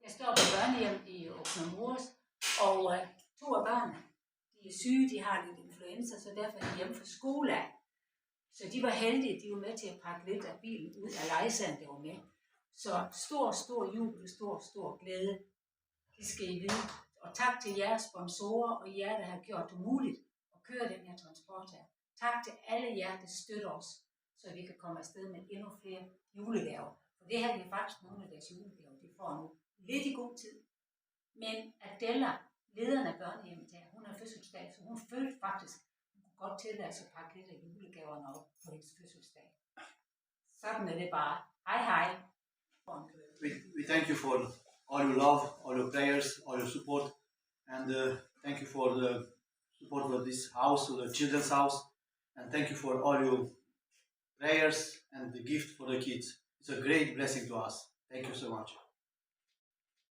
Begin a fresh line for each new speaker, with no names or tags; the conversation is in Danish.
Jeg står på børnehjem i Åkner-Mors, og 2 af børnene, de er syge, de har lidt influenza, så derfor er de hjemme fra skole af. Så de var heldige, de var med til at pakke lidt af bilen ud af lejesagen, der var med. Så stor jubel, stor glæde, det skal I vide. Og tak til jeres sponsorer og jer, der har gjort det muligt at køre den her transport her. Tak til alle jer, der støtter os, så vi kan komme afsted med endnu flere julegaver. For det her er faktisk nogle af deres julegaver, de får nu lidt i god tid. Men Adela, lederen af børnehjemmet her, hun har fødselsdag, så hun følte faktisk, hun kunne godt tillade sig at pakke lidt af julegaverne op på hendes fødselsdag. Sådan er det bare. Hej.
We thank you for all your love, all your prayers, all your support, and thank you for the support of this house, the children's house, and thank you for all your prayers and the gift for the kids. It's a great blessing to us. Thank you so much.